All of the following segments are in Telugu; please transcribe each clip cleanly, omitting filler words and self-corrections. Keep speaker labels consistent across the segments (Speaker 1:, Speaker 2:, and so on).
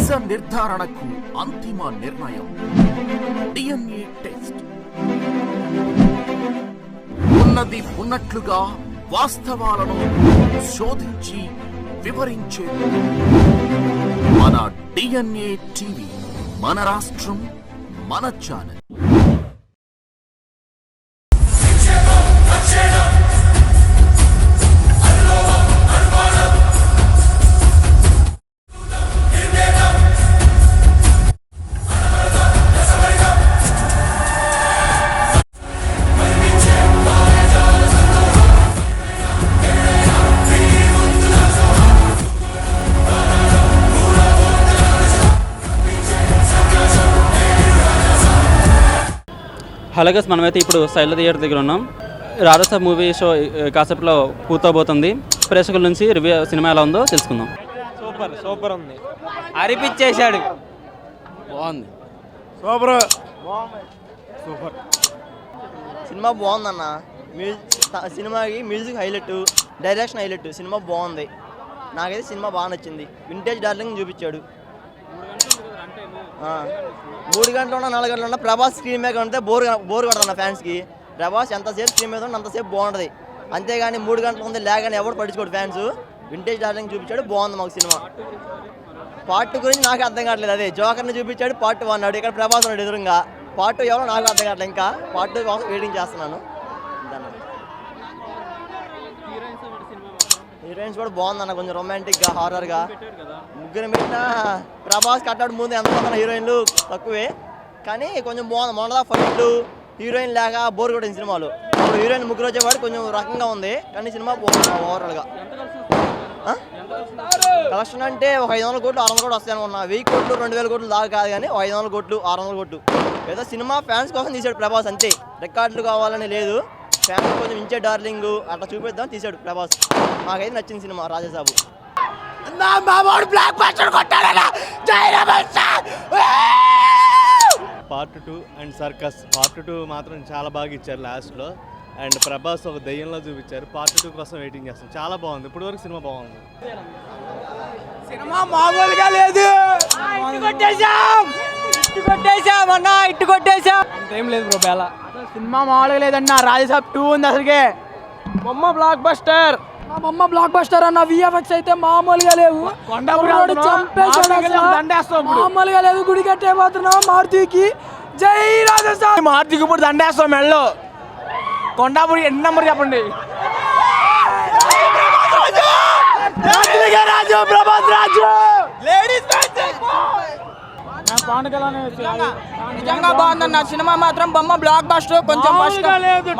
Speaker 1: నిజ నిర్ధారణకు అంతిమ నిర్ణయం DNA టెస్ట్. ఉన్నది ఉన్నట్లుగా వాస్తవాలను శోధించి వివరించే మన DNA టీవీ, మన రాష్ట్రం, మన ఛానల్.
Speaker 2: హలో గైస్, మనమైతే ఇప్పుడు శైల థియేటర్ దగ్గర ఉన్నాం. రాజసాబ్ మూవీ షో కాసేపులో పూర్తవబోతుంది. ప్రేక్షకుల నుంచి రివ్యూ సినిమా ఎలా ఉందో తెలుసుకుందాం.
Speaker 3: సూపర్ ఉంది, అరిపించేశాడు.
Speaker 2: బాగుంది,
Speaker 3: సూపర్
Speaker 4: సినిమా బాగుందన్న. సినిమాకి music highlight, direction highlight. Cinema బాగుంది, నాకైతే సినిమా బాగా నచ్చింది. వింటేజ్ డార్లింగ్ చూపించాడు. 3 గంటలు ఉన్నా 4 గంటలు ఉన్నా ప్రభాస్ స్క్రీన్ మీద ఉంటే బోర్ కొడతాను ఫ్యాన్స్కి. ప్రభాస్ ఎంతసేపు స్క్రీన్ మీద ఉంటే అంతసేపు బాగుంటుంది. అంతేగాని 3 గంటలు ఉంది లేకని ఎవరు పట్టించుకోడు ఫ్యాన్స్. వింటేజ్ డార్లింగ్ చూపించాడు, బాగుంది మాకు సినిమా. పార్ట్ 2 గురించి నాకు అర్థం కావట్లేదు. అదే జోకర్ని చూపించాడు, పార్ట్ 1 అన్నాడు. ఇక్కడ ప్రభాస్ ఉన్నాడు ఎదురుగా. పార్ట్ 2 ఎవరో నాకు అర్థం కావట్లేదు. ఇంకా పార్ట్ 2 కోసం వెయిటింగ్ చేస్తున్నాను. హీరోయిన్స్ కూడా బాగుందన్న, కొంచెం రొమాంటిక్గా, హారర్గా. ముగ్గురు పెట్టిన ప్రభాస్ కట్టాడు ముందు ఎంతమంది హీరోయిన్లు తక్కువే, కానీ కొంచెం బాగుంది. మొన్న ఫైట్లు హీరోయిన్ లేక బోర్ కొట్టింది సినిమాలు. ఇప్పుడు హీరోయిన్ ముగ్గురు వచ్చేవాడు కొంచెం రకంగా ఉంది, కానీ సినిమా బాగుంది ఓవరాల్గా. కలెక్షన్ అంటే ఒక 500 కోట్లు 600 కోట్లు వస్తాయి అనుకున్నా. 1000 కోట్లు 2000 కోట్లు దాకా కాదు, కానీ 500 కోట్లు 600 కోట్లు ఏదో సినిమా ఫ్యాన్స్ కోసం తీసాడు ప్రభాస్. అంతే, రికార్డులు కావాలని లేదు. ఫ్యాన్స్ కొంచెం ఇంచే డార్లింగ్ అట్లా చూపిద్దాం తీసాడు ప్రభాస్. మాకైతే నచ్చింది cinema Rajasaab.
Speaker 5: Part 2 and circus. Part 2 మాత్రం చాలా బాగా ఇచ్చారు లాస్ట్లో. అండ్ ప్రభాస్ ఒక దయ్యంలో చూపించారు. పార్ట్ 2 కోసం వెయిటింగ్ చేస్తాం. చాలా బాగుంది, ఇప్పుడు వరకు సినిమా బాగుంది.
Speaker 3: సినిమా మామూలుగా లేదు. ఇట్టు కొట్టేశాం అంతేం లేదు బ్రో. బేలా సినిమా మామూలుగా లేదన్న. రాజసాబ్ 2 ఉంది అసలుకే. బొమ్మ బ్లాక్ బస్టర్ అన్న. విఎఫ్ఎక్స్ అయితే మామూలుగా లేవు. మామూలుగా లేదు. గుడి కట్టేపోతున్నాం మారుతికి. జై రాజసాబ్. మారుతికి ఇప్పుడు దండేస్తాం మెళ్ళో. కొండాపురి ఎన్ని నెంబర్ చెప్పండి. నిజంగా బాగుందన్న సినిమా మాత్రం. బొమ్మ బ్లాక్ బస్టర్. కొంచెం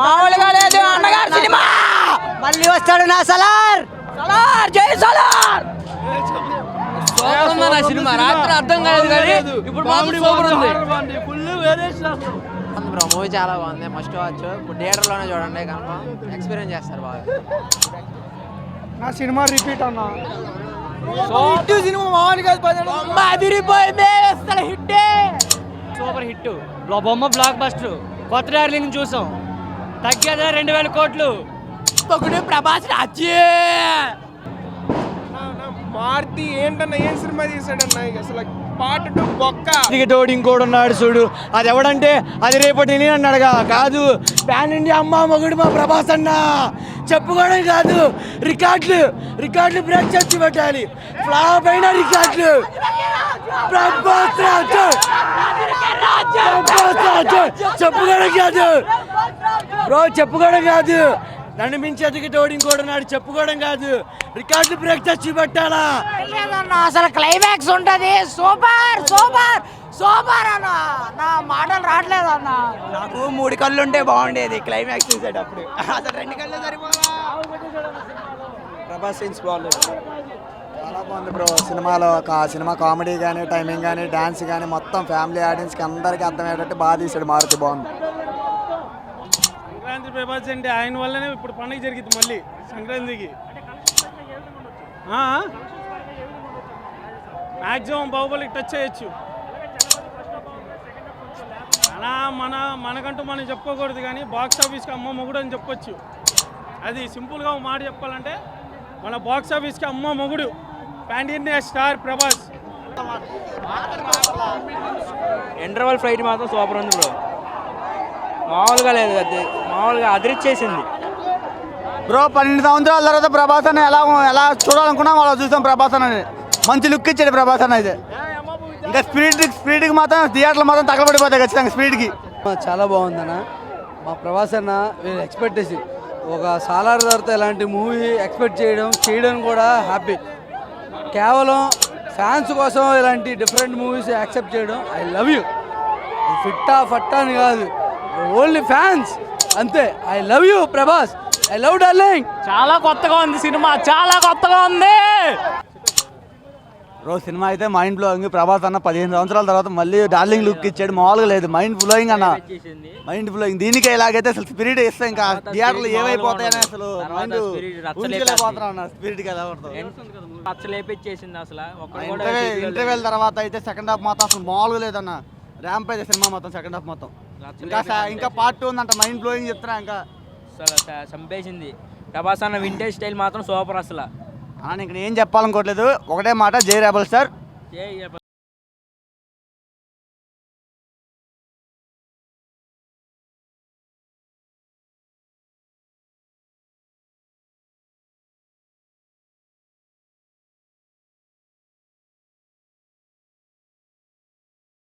Speaker 3: మామూలుగా లేదు అన్నగారు సినిమా. మళ్ళీ వస్తాడు నా సలార్. జై సలార్. సినిమా రాత్రి అర్థం కాలేదు, కానీ ఇప్పుడు
Speaker 6: బ్రో మూవీ చాలా బాగుంది. Must watch. ఇప్పుడు థియేటర్లోనే చూడండి, కన్ఫర్మ్ ఎక్స్పీరియన్స్ చేస్తారు బాగా.
Speaker 3: నా సినిమా రిపీట్ అన్న. సినిమా మామూలుగా అదిరిపోయింది. Super hit. బొమ్మ బ్లాక్ బస్టర్. కొత్త డార్లింగ్ చూసాం. తగ్గేదా 2000 కోట్లు. ప్రభాస్ రాజ్యే.
Speaker 7: మారుతి ఏంటన్నా, ఏం సినిమా తీసాడన్నా అసలు. పార్ట్ 2 బొక్క.
Speaker 3: తోడు ఇంకోడు ఉన్నాడు చూడు, అది ఎవడంటే అది రేపటి నేను అన్నాడుగా. కాదు, ప్యాన్ ఇండియా అమ్మ మొగుడు మా ప్రభాస్ అన్న. చెప్పుకోవడం కాదు, రికార్డులు బ్రేక్ చేసి పెట్టాలి. ఫ్లాప్ అయిన రికార్డులు. ప్రభాస్ రాజు చెప్పుకోవడం కాదు బ్రో, చెప్పుకోవడం కాదు. నన్ను మించి ఎదిగి తోడు ఇంకోడు ఉన్నాడు, చెప్పుకోవడం కాదు. రికార్డులు బ్రేక్ చేసి పెట్టాలా.
Speaker 6: అసలు క్లైమాక్స్ ఉంటది. సూపర్ సూపర్ సూపర్ అన్న. నా మాటలు రావట్లేదు అన్న.
Speaker 3: నాకు 3 కళ్ళు ఉంటే బాగుండేది క్లైమాక్స్ చూసేటప్పుడు. అసలు 2 కళ్ళు సరిపోదా. ప్రభాస్ సీన్స్ బాగుండేది.
Speaker 8: చాలా బాగుంది బ్రో. సినిమా కామెడీ కానీ, టైమింగ్ కానీ, డ్యాన్స్ కానీ మొత్తం ఫ్యామిలీ ఆడియన్స్కి అందరికీ అర్థమయ్యేటట్టు బాగా తీసాడు మారుతి. బాగుంది.
Speaker 7: సంక్రాంతి ప్రభాస్ అంటే ఆయన వల్లనే ఇప్పుడు పండుగ జరిగింది మళ్ళీ సంక్రాంతికి. మ్యాక్సిమం బాహుబలికి టచ్ చేయొచ్చు. అలా మనకంటూ మనం చెప్పుకోకూడదు, కానీ బాక్స్ ఆఫీస్కి అమ్మ మొగుడు అని చెప్పొచ్చు. అది సింపుల్గా ఒక మాట చెప్పాలంటే మన బాక్స్ ఆఫీస్కి అమ్మ మొగుడు. Pan India star Prabhas.
Speaker 9: Interval fight మాత్రం సూపర్ ఉంది బ్రో, మామూలుగా లేదు, అది మామూలుగా అదిరిచ్చేసింది
Speaker 8: బ్రో. 12 సంవత్సరాల తర్వాత ప్రభాస్ అన్న ఎలా చూడాలనుకున్నాం అలా చూసాం. ప్రభాస్ అన్న మంచి లుక్ ఇచ్చాడు ప్రభాస్ అన్న అయితే. ఇంకా స్పీడ్కి మాత్రం థియేటర్లు మాత్రం తగలబడిపోతాయి ఖచ్చితంగా స్పీడ్కి.
Speaker 3: చాలా బాగుందన్న. మా ప్రభాస్ అన్న వీళ్ళు ఎక్స్పెక్టేషన్ ఒక సాలార్ తర్వాత ఇలాంటి మూవీ ఎక్స్పెక్ట్ చేయడం కూడా హ్యాపీ. కేవలం ఫ్యాన్స్ కోసం ఇలాంటి డిఫరెంట్ మూవీస్ యాక్సెప్ట్ చేయడం ఐ లవ్ యూ. ఫట్టా అని కాదు, ఓన్లీ ఫ్యాన్స్ అంతే. I love you Prabhas, I love darling.
Speaker 9: చాలా కొత్తగా ఉంది సినిమా, చాలా కొత్తగా ఉంది
Speaker 8: రోజు సినిమా అయితే మైండ్ బ్లోయింగ్. ప్రభాస్ అన్న 15 సంవత్సరాల తర్వాత మళ్ళీ డార్లింగ్ లుక్ ఇచ్చాడు, మామూలుగా లేదు. మైండ్ బ్లోయింగ్ అన్న, మైండ్ బ్లోయింగ్. దీనికే ఇలాగైతే అసలు స్పిరిట్ ఇస్తే ఇంకా థియేటర్లు ఏమైపోతాయని అసలు మైండ్ ఊహించలేకపోతున్నా అన్న. స్పిరిట్కి ఎలా పడుతుంది
Speaker 9: అసలు.
Speaker 8: ఇంటర్వెల్ తర్వాత అయితే సెకండ్ హాఫ్ మాత్రం అసలు మామూలుగా లేదన్న. ర్యాంప్ అయితే సినిమా మొత్తం సెకండ్ హాఫ్ మొత్తం. ఇంకా పార్ట్ 2 ఉందంట, మైండ్ బ్లోయింగ్ చెప్తున్నా. ఇంకా
Speaker 9: అసలు చంపేసింది ప్రభాస్ అన్న. వింటేజ్ స్టైల్ మాత్రం సూపర్ అసలు.
Speaker 8: ఇక్కడ ఏం చెప్పాలనుకోవట్లేదు, ఒకటే మాట, జై రెబల్ స్టార్.